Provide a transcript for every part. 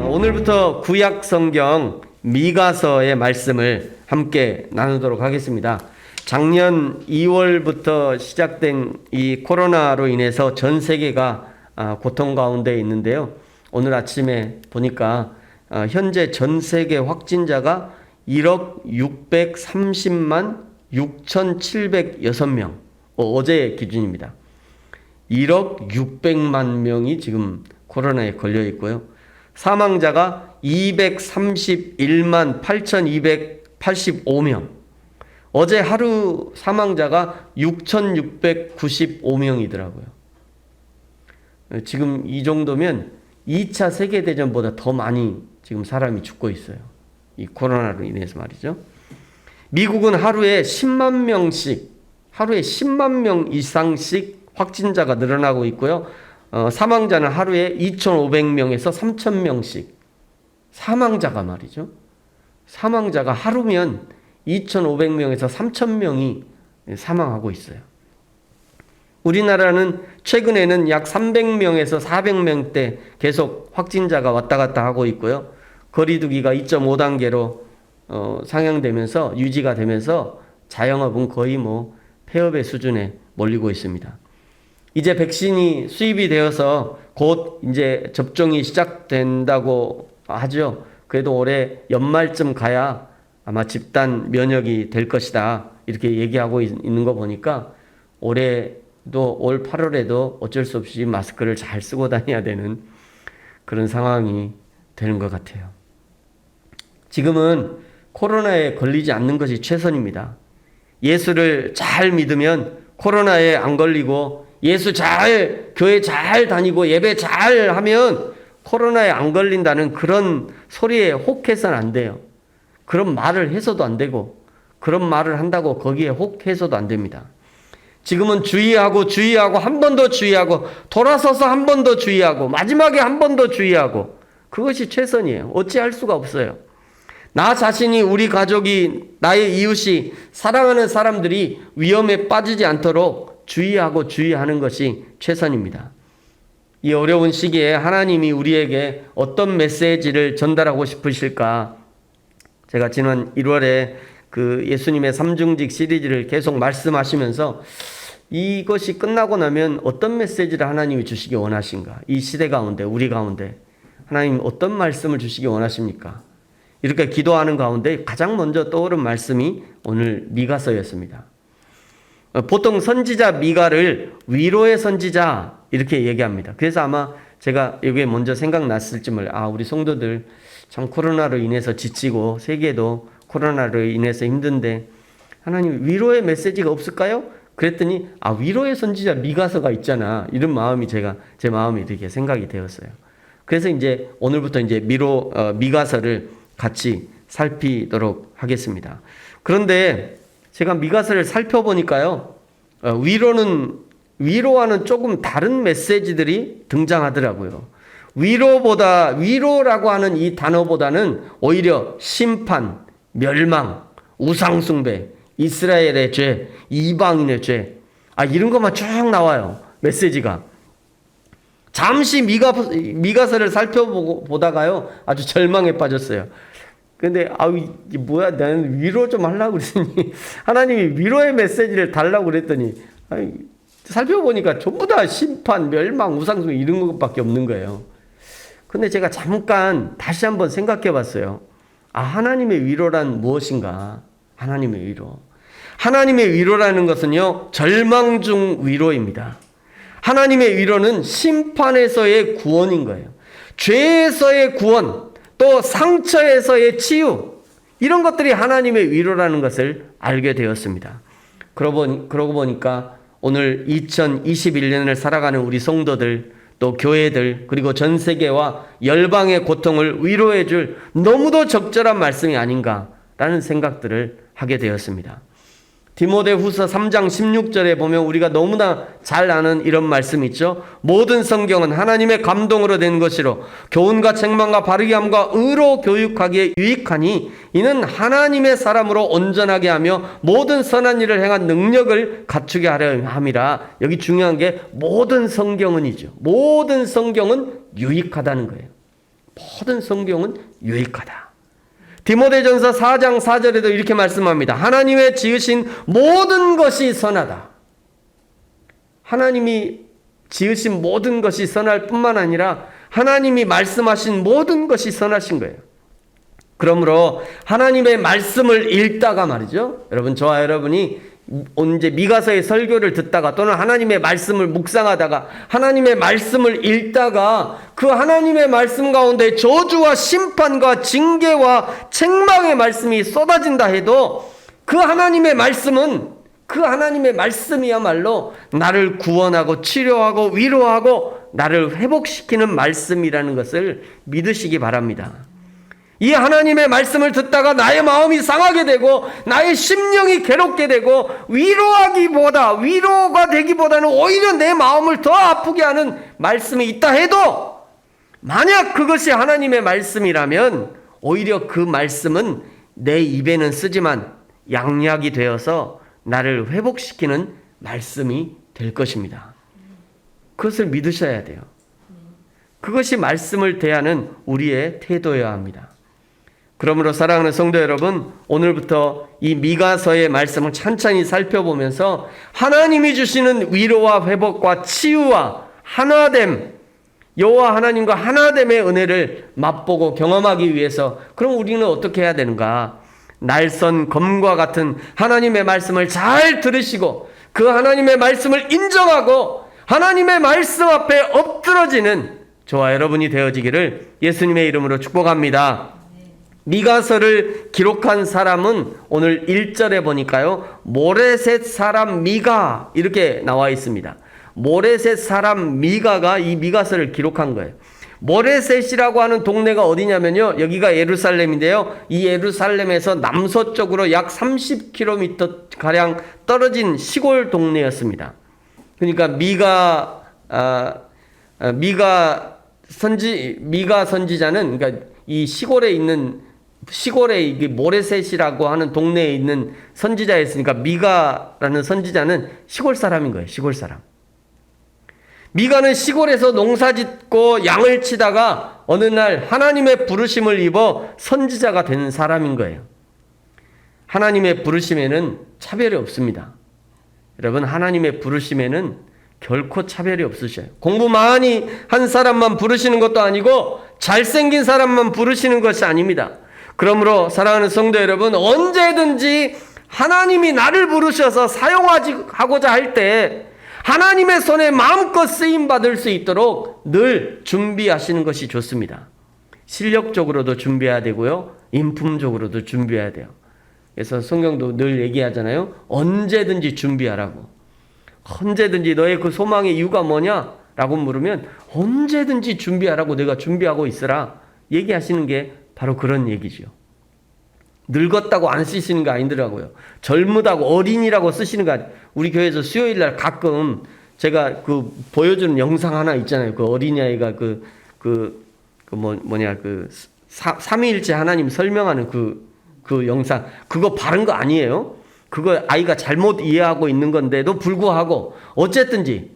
오늘부터 구약 성경 미가서의 말씀을 함께 나누도록 하겠습니다. 작년 2월부터 시작된 이 코로나로 인해서 전 세계가 고통 가운데 있는데요. 오늘 아침에 보니까 현재 전 세계 확진자가 1억 630만 6,706명, 어제 기준입니다. 1억 600만 명이 지금 코로나에 걸려 있고요. 사망자가 231만 8,285명. 어제 하루 사망자가 6,695명이더라고요. 지금 이 정도면 2차 세계대전보다 더 많이 지금 사람이 죽고 있어요. 이 코로나로 인해서 말이죠. 미국은 하루에 10만 명 이상씩 확진자가 늘어나고 있고요. 사망자는 하루에 2,500명에서 3,000명씩. 사망자가 말이죠. 사망자가 하루면 2,500명에서 3,000명이 사망하고 있어요. 우리나라는 최근에는 약 300명에서 400명대 계속 확진자가 왔다 갔다 하고 있고요. 거리두기가 2.5단계로 상향되면서 유지가 되면서 자영업은 거의 폐업의 수준에 몰리고 있습니다. 이제 백신이 수입이 되어서 곧 이제 접종이 시작된다고 하죠. 그래도 올해 연말쯤 가야 아마 집단 면역이 될 것이다. 이렇게 얘기하고 있는 거 보니까 올해도 올 8월에도 어쩔 수 없이 마스크를 잘 쓰고 다녀야 되는 그런 상황이 되는 것 같아요. 지금은 코로나에 걸리지 않는 것이 최선입니다. 예수를 잘 믿으면 코로나에 안 걸리고 교회 잘 다니고 예배 잘 하면 코로나에 안 걸린다는 그런 소리에 혹해서는 안 돼요. 그런 말을 해서도 안 되고 그런 말을 한다고 거기에 혹해서도 안 됩니다. 지금은 주의하고 한 번 더 주의하고 돌아서서 한 번 더 주의하고 마지막에 한 번 더 주의하고 그것이 최선이에요. 어찌할 수가 없어요. 나 자신이, 우리 가족이, 나의 이웃이, 사랑하는 사람들이 위험에 빠지지 않도록 주의하는 것이 최선입니다. 이 어려운 시기에 하나님이 우리에게 어떤 메시지를 전달하고 싶으실까? 제가 지난 1월에 그 예수님의 삼중직 시리즈를 계속 말씀하시면서 이것이 끝나고 나면 어떤 메시지를 하나님이 주시기 원하신가? 이 시대 가운데, 우리 가운데 하나님 어떤 말씀을 주시기 원하십니까? 이렇게 기도하는 가운데 가장 먼저 떠오른 말씀이 오늘 미가서였습니다. 보통 선지자 미가를 위로의 선지자 이렇게 얘기합니다. 그래서 아마 제가 여기에 먼저 생각났을지 몰라요. 우리 성도들 참 코로나로 인해서 지치고 세계도 코로나로 인해서 힘든데 하나님 위로의 메시지가 없을까요? 그랬더니 위로의 선지자 미가서가 있잖아. 이런 마음이 제 마음이 이렇게 생각이 되었어요. 그래서 이제 오늘부터 이제 미가서를 같이 살피도록 하겠습니다. 그런데 제가 미가서를 살펴보니까요, 위로와는 조금 다른 메시지들이 등장하더라고요. 위로라고 하는 이 단어보다는 오히려 심판, 멸망, 우상숭배, 이스라엘의 죄, 이방인의 죄, 이런 것만 쭉 나와요. 메시지가. 잠시 미가서를 살펴보다가요, 아주 절망에 빠졌어요. 근데 이게 뭐야, 나는 위로 좀 하려고 그랬더니 하나님이 위로의 메시지를 달라고 그랬더니 살펴보니까 전부 다 심판, 멸망, 우상숭배 이런 것밖에 없는 거예요. 근데 제가 잠깐 다시 한번 생각해 봤어요. 하나님의 위로란 무엇인가? 하나님의 위로. 하나님의 위로라는 것은요, 절망 중 위로입니다. 하나님의 위로는 심판에서의 구원인 거예요. 죄에서의 구원, 또 상처에서의 치유, 이런 것들이 하나님의 위로라는 것을 알게 되었습니다. 그러고 보니까 오늘 2021년을 살아가는 우리 성도들, 또 교회들, 그리고 전 세계와 열방의 고통을 위로해 줄 너무도 적절한 말씀이 아닌가라는 생각들을 하게 되었습니다. 디모데후서 3장 16절에 보면 우리가 너무나 잘 아는 이런 말씀이 있죠. 모든 성경은 하나님의 감동으로 된 것이로 교훈과 책망과 바르게 함과 의로 교육하기에 유익하니 이는 하나님의 사람으로 온전하게 하며 모든 선한 일을 행한 능력을 갖추게 하려 함이라. 여기 중요한 게 모든 성경은이죠. 모든 성경은 유익하다는 거예요. 모든 성경은 유익하다. 디모데전서 4장 4절에도 이렇게 말씀합니다. 하나님의 지으신 모든 것이 선하다. 하나님이 지으신 모든 것이 선할 뿐만 아니라 하나님이 말씀하신 모든 것이 선하신 거예요. 그러므로 하나님의 말씀을 읽다가 말이죠. 여러분, 저와 여러분이 언제 미가서의 설교를 듣다가 또는 하나님의 말씀을 묵상하다가 하나님의 말씀을 읽다가 그 하나님의 말씀 가운데 저주와 심판과 징계와 책망의 말씀이 쏟아진다 해도 그 하나님의 말씀이야말로 나를 구원하고 치료하고 위로하고 나를 회복시키는 말씀이라는 것을 믿으시기 바랍니다. 이 하나님의 말씀을 듣다가 나의 마음이 상하게 되고 나의 심령이 괴롭게 되고 위로가 되기보다는 오히려 내 마음을 더 아프게 하는 말씀이 있다 해도 만약 그것이 하나님의 말씀이라면 오히려 그 말씀은 내 입에는 쓰지만 양약이 되어서 나를 회복시키는 말씀이 될 것입니다. 그것을 믿으셔야 돼요. 그것이 말씀을 대하는 우리의 태도여야 합니다. 그러므로 사랑하는 성도 여러분, 오늘부터 이 미가서의 말씀을 찬찬히 살펴보면서 하나님이 주시는 위로와 회복과 치유와 하나됨, 여호와 하나님과 하나됨의 은혜를 맛보고 경험하기 위해서 그럼 우리는 어떻게 해야 되는가? 날선 검과 같은 하나님의 말씀을 잘 들으시고 그 하나님의 말씀을 인정하고 하나님의 말씀 앞에 엎드러지는 저와 여러분이 되어지기를 예수님의 이름으로 축복합니다. 미가서를 기록한 사람은 오늘 1절에 보니까요, 모레셋 사람 미가 이렇게 나와 있습니다. 모레셋 사람 미가가 이 미가서를 기록한 거예요. 모레셋이라고 하는 동네가 어디냐면요, 여기가 예루살렘인데요, 이 예루살렘에서 남서쪽으로 약 30km 가량 떨어진 시골 동네였습니다. 그러니까 미가 선지자는 그러니까 이 시골에 이게 모레셋이라고 하는 동네에 있는 선지자였으니까 미가라는 선지자는 시골 사람인 거예요. 시골 사람. 미가는 시골에서 농사짓고 양을 치다가 어느 날 하나님의 부르심을 입어 선지자가 된 사람인 거예요. 하나님의 부르심에는 차별이 없습니다. 여러분, 하나님의 부르심에는 결코 차별이 없으셔요. 공부 많이 한 사람만 부르시는 것도 아니고 잘생긴 사람만 부르시는 것이 아닙니다. 그러므로 사랑하는 성도 여러분, 언제든지 하나님이 나를 부르셔서 사용하고자 할 때 하나님의 손에 마음껏 쓰임받을 수 있도록 늘 준비하시는 것이 좋습니다. 실력적으로도 준비해야 되고요, 인품적으로도 준비해야 돼요. 그래서 성경도 늘 얘기하잖아요. 언제든지 준비하라고. 언제든지 너의 그 소망의 이유가 뭐냐? 라고 물으면 언제든지 준비하라고, 내가 준비하고 있으라 얘기하시는 게 바로 그런 얘기죠. 늙었다고 안 쓰시는 거 아니더라고요. 젊으다고 어린이라고 쓰시는 거 아니에요. 우리 교회에서 수요일 날 가끔 제가 그 보여주는 영상 하나 있잖아요. 그 어린이아이가 삼위일체 하나님 설명하는 그 영상. 그거 바른 거 아니에요. 그거 아이가 잘못 이해하고 있는 건데도 불구하고 어쨌든지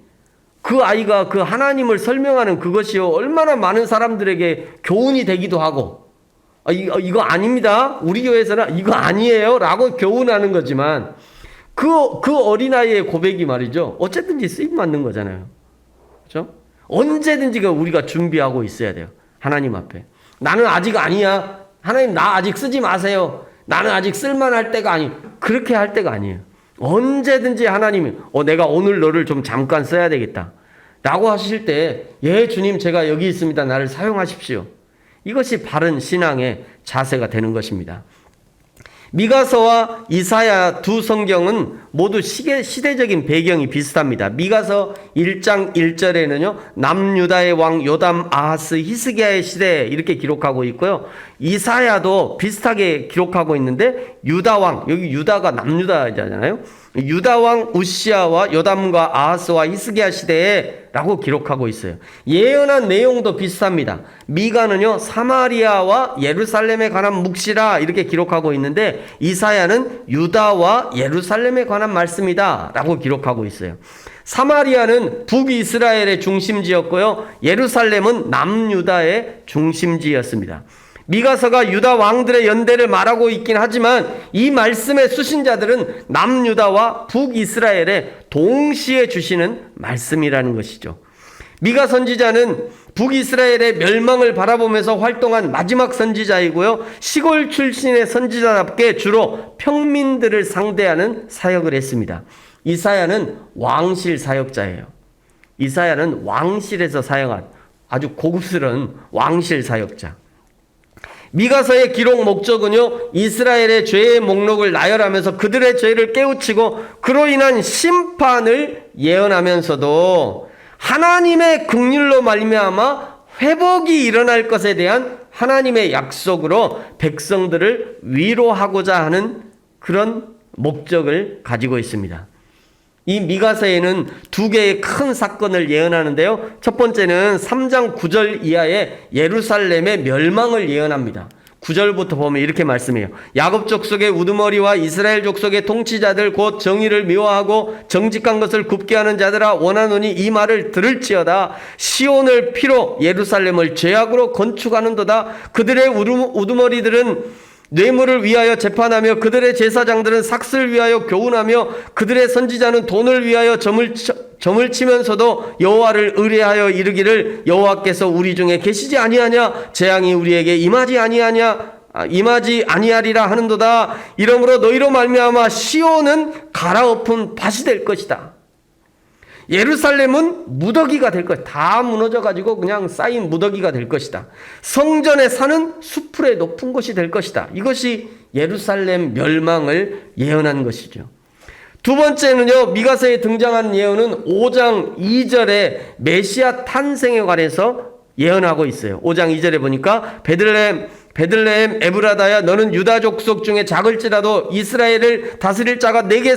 그 아이가 그 하나님을 설명하는 그것이요, 얼마나 많은 사람들에게 교훈이 되기도 하고, 이거 아닙니다, 우리 교회에서는 이거 아니에요 라고 교훈하는 거지만 그 어린아이의 고백이 말이죠, 어쨌든지 쓰임받는 거잖아요. 그렇죠? 언제든지 우리가 준비하고 있어야 돼요. 하나님 앞에. 나는 아직 아니야, 하나님 나 아직 쓰지 마세요, 나는 아직 쓸만할 때가 아니, 그렇게 할 때가 아니에요. 언제든지 하나님이 내가 오늘 너를 좀 잠깐 써야 되겠다 라고 하실 때, 예 주님 제가 여기 있습니다, 나를 사용하십시오. 이것이 바른 신앙의 자세가 되는 것입니다. 미가서와 이사야 두 성경은 모두 시대적인 배경이 비슷합니다. 미가서 1장 1절에는요, 남유다의 왕 요담, 아하스, 히스기야의 시대 이렇게 기록하고 있고요. 이사야도 비슷하게 기록하고 있는데 유다 왕, 여기 유다가 남유다잖아요. 유다 왕 우시아와 요담과 아하스와 히스기야 시대에라고 기록하고 있어요. 예언한 내용도 비슷합니다. 미가는요 사마리아와 예루살렘에 관한 묵시라 이렇게 기록하고 있는데 이사야는 유다와 예루살렘에 관한 말씀이다 라고 기록하고 있어요. 사마리아는 북이스라엘의 중심지였고요, 예루살렘은 남유다의 중심지였습니다. 미가서가 유다 왕들의 연대를 말하고 있긴 하지만 이 말씀의 수신자들은 남유다와 북이스라엘에 동시에 주시는 말씀이라는 것이죠. 미가 선지자는 북이스라엘의 멸망을 바라보면서 활동한 마지막 선지자이고요, 시골 출신의 선지자답게 주로 평민들을 상대하는 사역을 했습니다. 이사야는 왕실 사역자예요. 이사야는 왕실에서 사역한 아주 고급스러운 왕실 사역자. 미가서의 기록 목적은요, 이스라엘의 죄의 목록을 나열하면서 그들의 죄를 깨우치고 그로 인한 심판을 예언하면서도 하나님의 긍휼로 말미암아 회복이 일어날 것에 대한 하나님의 약속으로 백성들을 위로하고자 하는 그런 목적을 가지고 있습니다. 이 미가서에는 두 개의 큰 사건을 예언하는데요. 첫 번째는 3장 9절 이하의 예루살렘의 멸망을 예언합니다. 9절부터 보면 이렇게 말씀해요. 야곱 족속의 우두머리와 이스라엘 족속의 통치자들 곧 정의를 미워하고 정직한 것을 굽게 하는 자들아 원하노니 이 말을 들을지어다. 시온을 피로 예루살렘을 죄악으로 건축하는도다. 그들의 우두머리들은 뇌물을 위하여 재판하며 그들의 제사장들은 삭슬 위하여 교훈하며 그들의 선지자는 돈을 위하여 점을 치면서도 여호와를 의뢰하여 이르기를 여호와께서 우리 중에 계시지 아니하냐, 재앙이 우리에게 임하지 아니하리라 하는도다. 이러므로 너희로 말미암아 시온은 갈아엎은 밭이 될 것이다. 예루살렘은 무더기가 될 것이다. 다 무너져가지고 그냥 쌓인 무더기가 될 것이다. 성전의 산은 수풀의 높은 곳이 될 것이다. 이것이 예루살렘 멸망을 예언한 것이죠. 두 번째는요, 미가서에 등장하는 예언은 5장 2절에 메시아 탄생에 관해서 예언하고 있어요. 5장 2절에 보니까 베들레헴 에브라다야 너는 유다 족속 중에 작을지라도 이스라엘을 다스릴 자가 네개로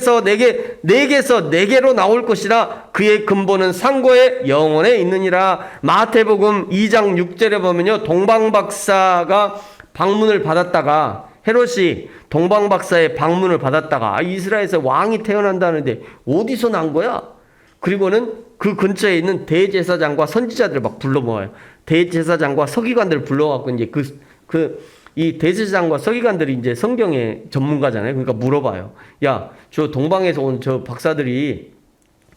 나올 것이라. 그의 근본은 상고의 영혼에 있느니라. 마태복음 2장 6절에 보면요, 동방박사가 방문을 받았다가 헤롯이 동방박사의 방문을 받았다가 이스라엘에서 왕이 태어난다는데 어디서 난 거야? 그리고는 그 근처에 있는 대제사장과 선지자들을 막 불러 모아요. 대제사장과 서기관들을 불러갖고 이제 이 대제사장과 서기관들이 이제 성경의 전문가잖아요. 그러니까 물어봐요. 야, 저 동방에서 온 저 박사들이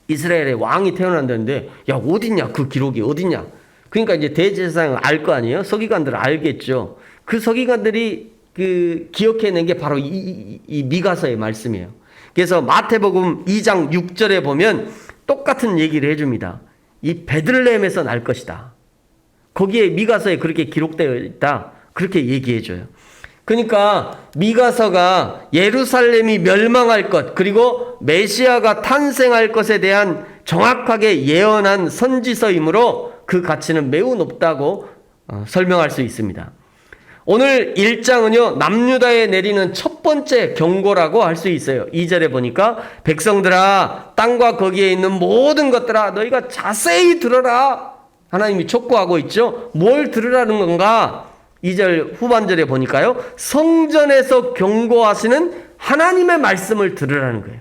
이스라엘의 왕이 태어난다는데, 야, 어딨냐? 그 기록이 어딨냐? 그러니까 이제 대제사장은 알 거 아니에요? 서기관들은 알겠죠. 그 서기관들이 기억해낸 게 바로 이 미가서의 말씀이에요. 그래서 마태복음 2장 6절에 보면 똑같은 얘기를 해줍니다. 이 베들레헴에서 날 것이다. 거기에 미가서에 그렇게 기록되어 있다. 그렇게 얘기해줘요. 그러니까 미가서가 예루살렘이 멸망할 것, 그리고 메시아가 탄생할 것에 대한 정확하게 예언한 선지서이므로 그 가치는 매우 높다고 설명할 수 있습니다. 오늘 1장은요, 남유다에 내리는 첫 번째 경고라고 할 수 있어요. 2절에 보니까 백성들아, 땅과 거기에 있는 모든 것들아, 너희가 자세히 들어라. 하나님이 촉구하고 있죠. 뭘 들으라는 건가? 2절 후반절에 보니까요, 성전에서 경고하시는 하나님의 말씀을 들으라는 거예요.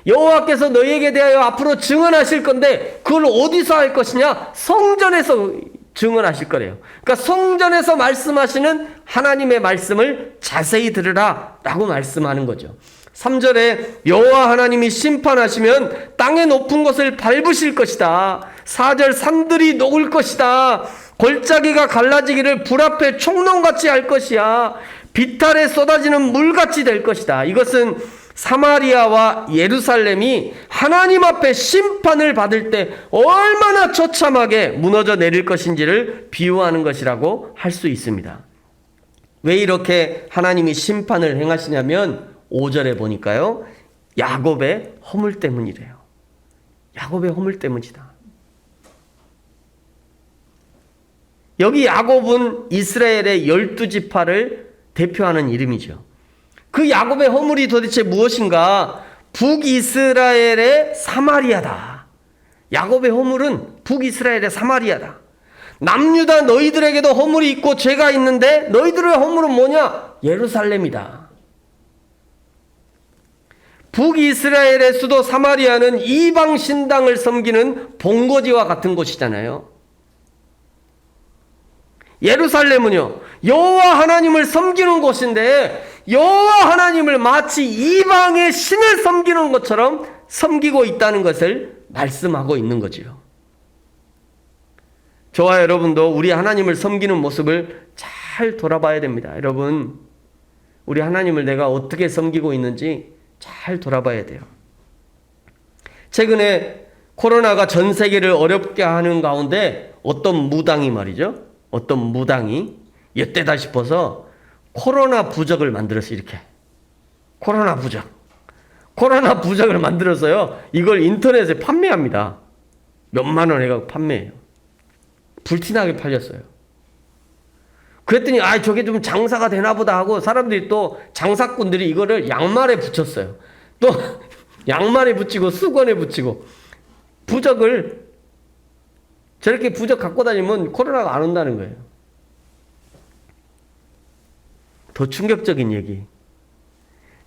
여호와께서 너희에게 대하여 앞으로 증언하실 건데 그걸 어디서 할 것이냐? 성전에서 증언하실 거래요. 그러니까 성전에서 말씀하시는 하나님의 말씀을 자세히 들으라 라고 말씀하는 거죠. 3절에 여호와 하나님이 심판하시면 땅의 높은 것을 밟으실 것이다. 4절 산들이 녹을 것이다. 골짜기가 갈라지기를 불 앞에 총롱같이 할 것이야. 비탈에 쏟아지는 물같이 될 것이다. 이것은 사마리아와 예루살렘이 하나님 앞에 심판을 받을 때 얼마나 처참하게 무너져 내릴 것인지를 비유하는 것이라고 할 수 있습니다. 왜 이렇게 하나님이 심판을 행하시냐면 5절에 보니까요, 야곱의 허물 때문이래요. 야곱의 허물 때문이다. 여기 야곱은 이스라엘의 12지파를 대표하는 이름이죠. 그 야곱의 허물이 도대체 무엇인가? 북이스라엘의 사마리아다. 야곱의 허물은 북이스라엘의 사마리아다. 남유다 너희들에게도 허물이 있고 죄가 있는데 너희들의 허물은 뭐냐? 예루살렘이다. 북이스라엘의 수도 사마리아는 이방 신당을 섬기는 본거지와 같은 곳이잖아요. 예루살렘은요, 여호와 하나님을 섬기는 곳인데 여호와 하나님을 마치 이방의 신을 섬기는 것처럼 섬기고 있다는 것을 말씀하고 있는 거지요. 저와 여러분도 우리 하나님을 섬기는 모습을 잘 돌아봐야 됩니다. 여러분, 우리 하나님을 내가 어떻게 섬기고 있는지 잘 돌아봐야 돼요. 최근에 코로나가 전 세계를 어렵게 하는 가운데 어떤 무당이 말이죠. 어떤 무당이 옅되다 싶어서 코로나 부적을 만들었어요. 이렇게. 코로나 부적을 만들어서요. 이걸 인터넷에 판매합니다. 몇만 원 해가지고 판매해요. 불티나게 팔렸어요. 그랬더니 저게 좀 장사가 되나 보다 하고 사람들이 또 장사꾼들이 이거를 양말에 붙였어요. 또 양말에 붙이고 수건에 붙이고 부적을 저렇게 부적 갖고 다니면 코로나가 안 온다는 거예요. 더 충격적인 얘기.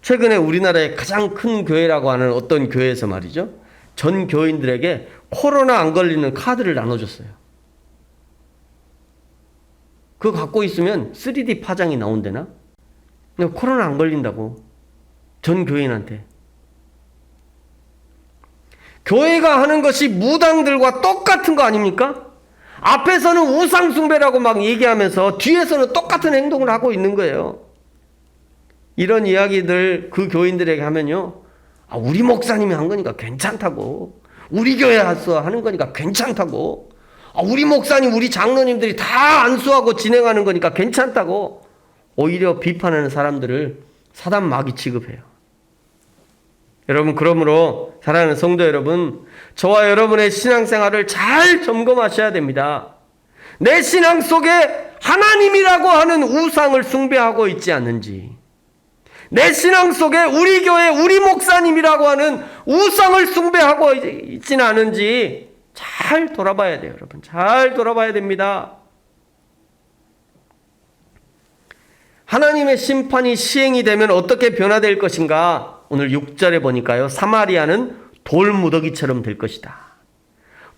최근에 우리나라의 가장 큰 교회라고 하는 어떤 교회에서 말이죠. 전 교인들에게 코로나 안 걸리는 카드를 나눠줬어요. 그거 갖고 있으면 3D 파장이 나온대나? 코로나 안 걸린다고. 전 교인한테. 교회가 하는 것이 무당들과 똑같은 거 아닙니까? 앞에서는 우상숭배라고 막 얘기하면서 뒤에서는 똑같은 행동을 하고 있는 거예요. 이런 이야기들 그 교인들에게 하면요. 우리 목사님이 한 거니까 괜찮다고. 우리 교회에서 하는 거니까 괜찮다고. 우리 목사님, 우리 장로님들이 다 안수하고 진행하는 거니까 괜찮다고. 오히려 비판하는 사람들을 사단 마귀 취급해요. 여러분, 그러므로 사랑하는 성도 여러분, 저와 여러분의 신앙생활을 잘 점검하셔야 됩니다. 내 신앙 속에 하나님이라고 하는 우상을 숭배하고 있지 않는지, 내 신앙 속에 우리 교회 우리 목사님이라고 하는 우상을 숭배하고 있지는 않은지 잘 돌아봐야 돼요. 여러분, 잘 돌아봐야 됩니다. 하나님의 심판이 시행이 되면 어떻게 변화될 것인가? 오늘 6절에 보니까요. 사마리아는 돌무더기처럼 될 것이다.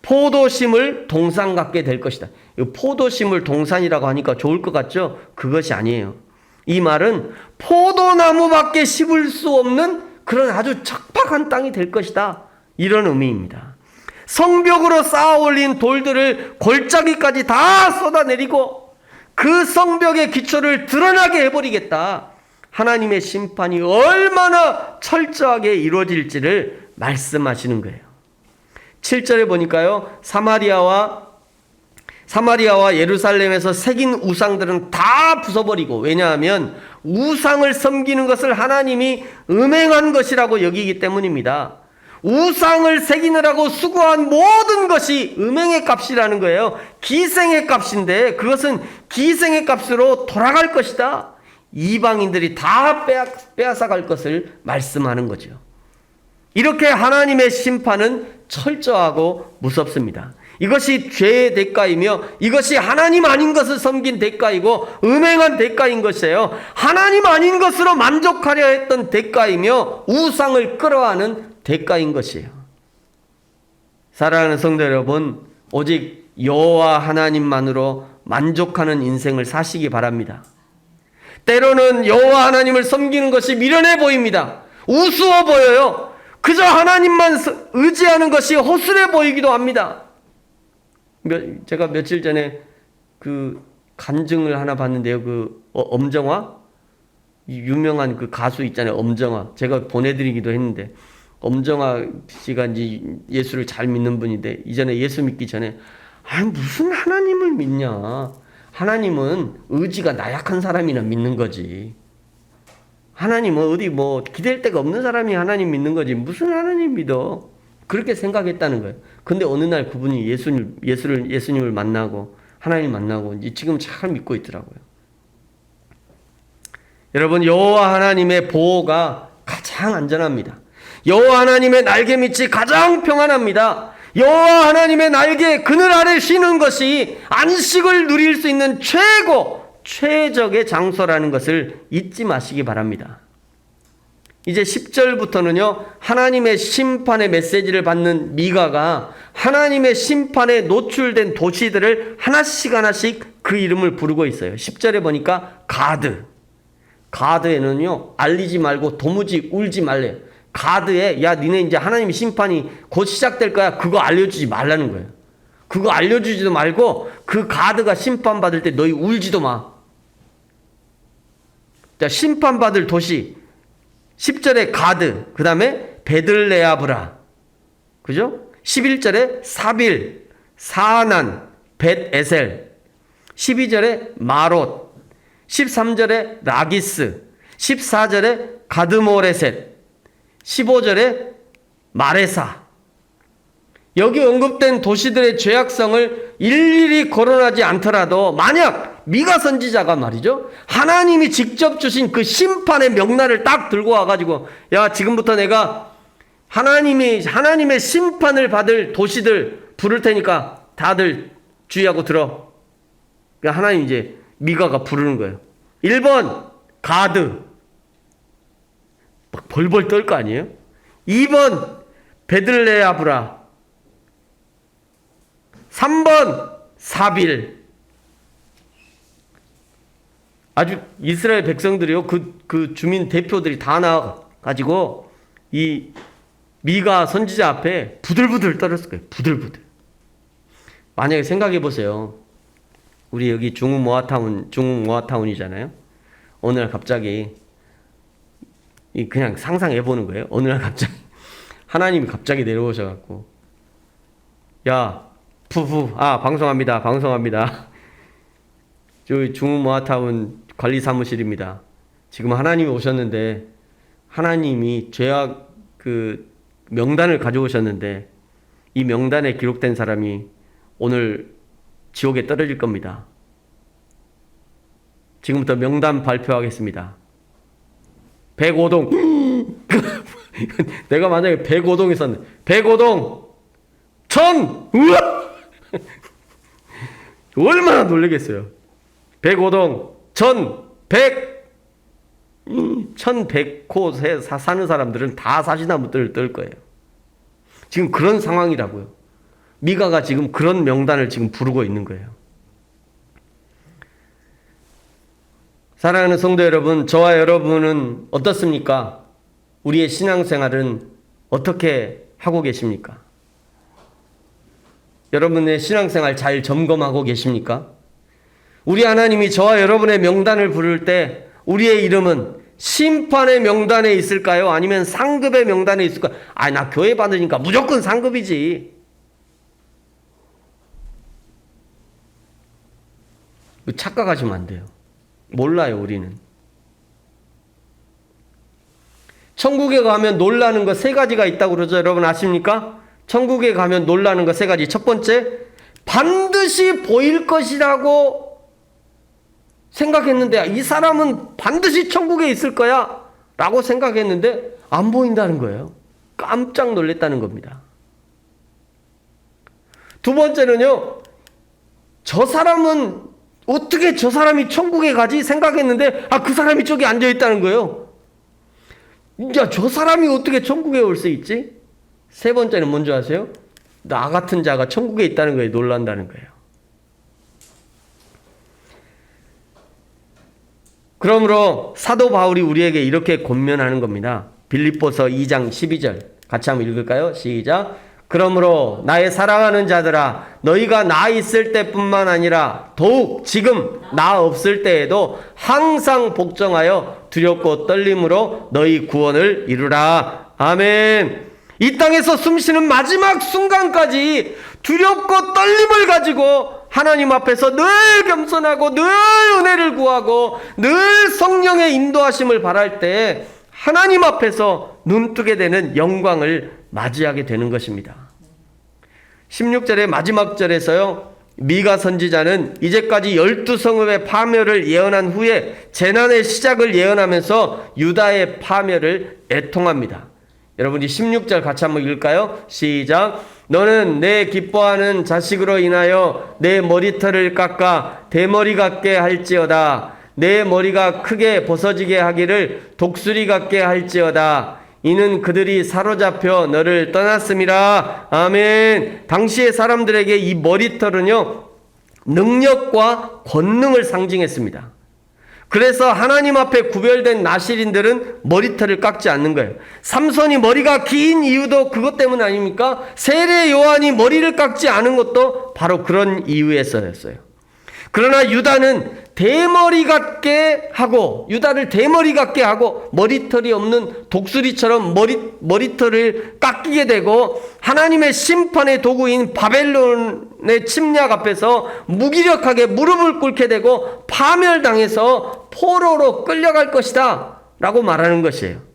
포도심을 동산 같게 될 것이다. 포도심을 동산이라고 하니까 좋을 것 같죠? 그것이 아니에요. 이 말은 포도나무밖에 심을 수 없는 그런 아주 척박한 땅이 될 것이다. 이런 의미입니다. 성벽으로 쌓아 올린 돌들을 골짜기까지 다 쏟아내리고 그 성벽의 기초를 드러나게 해버리겠다. 하나님의 심판이 얼마나 철저하게 이루어질지를 말씀하시는 거예요. 7절에 보니까요. 사마리아와 예루살렘에서 새긴 우상들은 다 부숴버리고, 왜냐하면 우상을 섬기는 것을 하나님이 음행한 것이라고 여기기 때문입니다. 우상을 새기느라고 수고한 모든 것이 음행의 값이라는 거예요. 기생의 값인데 그것은 기생의 값으로 돌아갈 것이다. 이방인들이 다 빼앗아갈 것을 말씀하는 거죠. 이렇게 하나님의 심판은 철저하고 무섭습니다. 이것이 죄의 대가이며 이것이 하나님 아닌 것을 섬긴 대가이고 음행한 대가인 것이에요. 하나님 아닌 것으로 만족하려 했던 대가이며 우상을 끌어안은 대가인 것이에요. 사랑하는 성도 여러분, 오직 여호와 하나님만으로 만족하는 인생을 사시기 바랍니다. 때로는 여호와 하나님을 섬기는 것이 미련해 보입니다. 우스워 보여요. 그저 하나님만 의지하는 것이 허술해 보이기도 합니다. 제가 며칠 전에 그 간증을 하나 봤는데요. 엄정화? 유명한 그 가수 있잖아요. 엄정화. 제가 보내드리기도 했는데, 엄정화 씨가 이제 예수를 잘 믿는 분인데, 이전에 예수 믿기 전에, 무슨 하나님을 믿냐. 하나님은 의지가 나약한 사람이나 믿는 거지. 하나님은 어디 기댈 데가 없는 사람이 하나님 믿는 거지. 무슨 하나님 믿어? 그렇게 생각했다는 거예요. 근데 어느 날 그분이 예수님을 만나고 하나님 만나고 지금 잘 믿고 있더라고요. 여러분, 여호와 하나님의 보호가 가장 안전합니다. 여호와 하나님의 날개 밑이 가장 평안합니다. 여호와 하나님의 날개 그늘 아래 쉬는 것이 안식을 누릴 수 있는 최적의 장소라는 것을 잊지 마시기 바랍니다. 이제 10절부터는요, 하나님의 심판의 메시지를 받는 미가가 하나님의 심판에 노출된 도시들을 하나씩 그 이름을 부르고 있어요. 10절에 보니까 가드에는요, 알리지 말고 도무지 울지 말래요. 가드에, 야, 니네 이제 하나님의 심판이 곧 시작될 거야. 그거 알려주지 말라는 거예요. 그거 알려주지도 말고 그 가드가 심판받을 때 너희 울지도 마. 자, 심판받을 도시 10절에 가드, 그 다음에 베들레아브라, 그죠? 11절에 사빌, 사난, 벳에셀, 12절에 마롯, 13절에 라기스, 14절에 가드모레셋, 15절에 마레사. 여기 언급된 도시들의 죄악성을 일일이 거론하지 않더라도 만약 미가 선지자가 말이죠, 하나님이 직접 주신 그 심판의 명단을 딱 들고 와가지고, 야, 지금부터 내가 하나님의 심판을 받을 도시들 부를 테니까 다들 주의하고 들어. 그러니까 하나님 이제 미가가 부르는 거예요. 1번 가드, 막 벌벌 떨 거 아니에요? 2번 베들레아브라, 3번 사빌. 아주 이스라엘 백성들이요, 그 주민 대표들이 다 나와가지고 이 미가 선지자 앞에 부들부들 떨었을 거예요. 부들부들. 만약에 생각해 보세요. 우리 여기 중국 모아타운이잖아요. 어느 날 갑자기, 그냥 상상해 보는 거예요. 어느 날 갑자기 하나님이 갑자기 내려오셔갖고, 야, 방송합니다. 저희 중국 모아타운 관리사무실입니다. 지금 하나님이 오셨는데, 하나님이 죄악 그 명단을 가져오셨는데, 이 명단에 기록된 사람이 오늘 지옥에 떨어질 겁니다. 지금부터 명단 발표하겠습니다. 105동. 내가 만약에 105동 있었는데, 105동, 우와! 얼마나 놀라겠어요. 105동, 1100호 사는 사람들은 다 사시나무들을 뜰 거예요. 지금 그런 상황이라고요. 미가가 지금 그런 명단을 지금 부르고 있는 거예요. 사랑하는 성도 여러분, 저와 여러분은 어떻습니까? 우리의 신앙생활은 어떻게 하고 계십니까? 여러분의 신앙생활 잘 점검하고 계십니까? 우리 하나님이 저와 여러분의 명단을 부를 때 우리의 이름은 심판의 명단에 있을까요? 아니면 상급의 명단에 있을까요? 나 교회 받으니까 무조건 상급이지. 착각하시면 안 돼요. 몰라요, 우리는. 천국에 가면 놀라는 거 3가지가 있다고 그러죠. 여러분 아십니까? 천국에 가면 놀라는 거 3가지. 첫 번째, 반드시 보일 것이라고 생각했는데, 이 사람은 반드시 천국에 있을 거야 라고 생각했는데 안 보인다는 거예요. 깜짝 놀랐다는 겁니다. 두 번째는요, 어떻게 저 사람이 천국에 가지 생각했는데 그 사람이 저기 앉아있다는 거예요. 야, 저 사람이 어떻게 천국에 올 수 있지? 세 번째는 뭔지 아세요? 나 같은 자가 천국에 있다는 거에 놀란다는 거예요. 그러므로 사도 바울이 우리에게 이렇게 권면하는 겁니다. 빌립보서 2장 12절 같이 한번 읽을까요? 시작. 그러므로 나의 사랑하는 자들아, 너희가 나 있을 때뿐만 아니라 더욱 지금 나 없을 때에도 항상 복종하여 두렵고 떨림으로 너희 구원을 이루라. 아멘. 이 땅에서 숨쉬는 마지막 순간까지 두렵고 떨림을 가지고 하나님 앞에서 늘 겸손하고 늘 은혜를 구하고 늘 성령의 인도하심을 바랄 때 하나님 앞에서 눈뜨게 되는 영광을 맞이하게 되는 것입니다. 16절의 마지막 절에서요, 미가 선지자는 이제까지 12성읍의 파멸을 예언한 후에 재난의 시작을 예언하면서 유다의 파멸을 애통합니다. 여러분이 16절 같이 한번 읽을까요? 시작. 너는 내 기뻐하는 자식으로 인하여 내 머리털을 깎아 대머리 같게 할지어다. 내 머리가 크게 벗어지게 하기를 독수리 같게 할지어다. 이는 그들이 사로잡혀 너를 떠났음이라. 아멘. 당시의 사람들에게 이 머리털은요, 능력과 권능을 상징했습니다. 그래서 하나님 앞에 구별된 나실인들은 머리털을 깎지 않는 거예요. 삼손이 머리가 긴 이유도 그것 때문 아닙니까? 세례 요한이 머리를 깎지 않은 것도 바로 그런 이유에서였어요. 그러나 유다는 대머리 같게 하고, 유다를 대머리 같게 하고 머리털이 없는 독수리처럼 머리털을 깎이게 되고, 하나님의 심판의 도구인 바벨론의 침략 앞에서 무기력하게 무릎을 꿇게 되고 파멸당해서 포로로 끌려갈 것이다 라고 말하는 것이에요.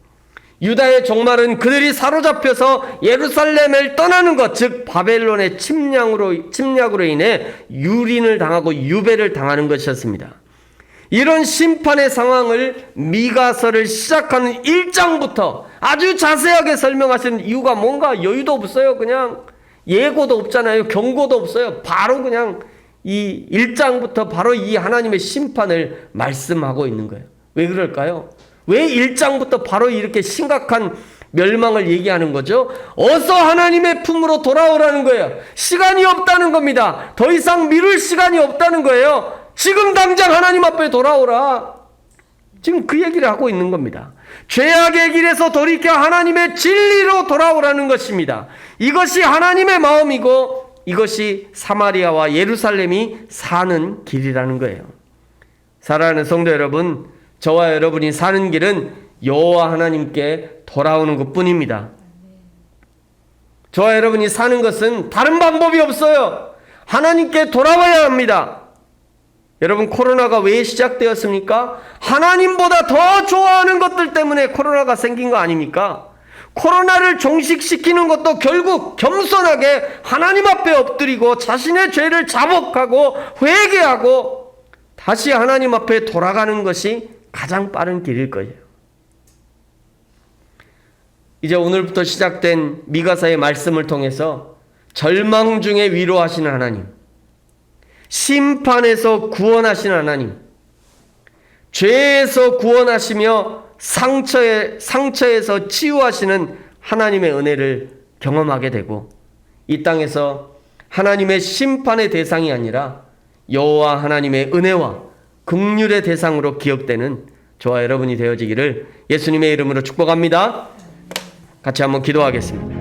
유다의 종말은 그들이 사로잡혀서 예루살렘을 떠나는 것, 즉 바벨론의 침략으로 인해 유린을 당하고 유배를 당하는 것이었습니다. 이런 심판의 상황을 미가서를 시작하는 1장부터 아주 자세하게 설명하시는 이유가 뭔가 여유도 없어요. 그냥 예고도 없잖아요. 경고도 없어요. 바로 그냥 이 1장부터 바로 이 하나님의 심판을 말씀하고 있는 거예요. 왜 그럴까요? 왜 1장부터 바로 이렇게 심각한 멸망을 얘기하는 거죠? 어서 하나님의 품으로 돌아오라는 거예요. 시간이 없다는 겁니다. 더 이상 미룰 시간이 없다는 거예요. 지금 당장 하나님 앞에 돌아오라. 지금 그 얘기를 하고 있는 겁니다. 죄악의 길에서 돌이켜 하나님의 진리로 돌아오라는 것입니다. 이것이 하나님의 마음이고 이것이 사마리아와 예루살렘이 사는 길이라는 거예요. 사랑하는 성도 여러분, 저와 여러분이 사는 길은 여호와 하나님께 돌아오는 것뿐입니다. 저와 여러분이 사는 것은 다른 방법이 없어요. 하나님께 돌아와야 합니다. 여러분, 코로나가 왜 시작되었습니까? 하나님보다 더 좋아하는 것들 때문에 코로나가 생긴 거 아닙니까? 코로나를 종식시키는 것도 결국 겸손하게 하나님 앞에 엎드리고 자신의 죄를 자복하고 회개하고 다시 하나님 앞에 돌아가는 것이 가장 빠른 길일 거예요. 이제 오늘부터 시작된 미가서의 말씀을 통해서 절망 중에 위로하시는 하나님, 심판에서 구원하시는 하나님, 죄에서 구원하시며 상처에서 치유하시는 하나님의 은혜를 경험하게 되고, 이 땅에서 하나님의 심판의 대상이 아니라 여호와 하나님의 은혜와 긍휼의 대상으로 기억되는 저와 여러분이 되어지기를 예수님의 이름으로 축복합니다. 같이 한번 기도하겠습니다.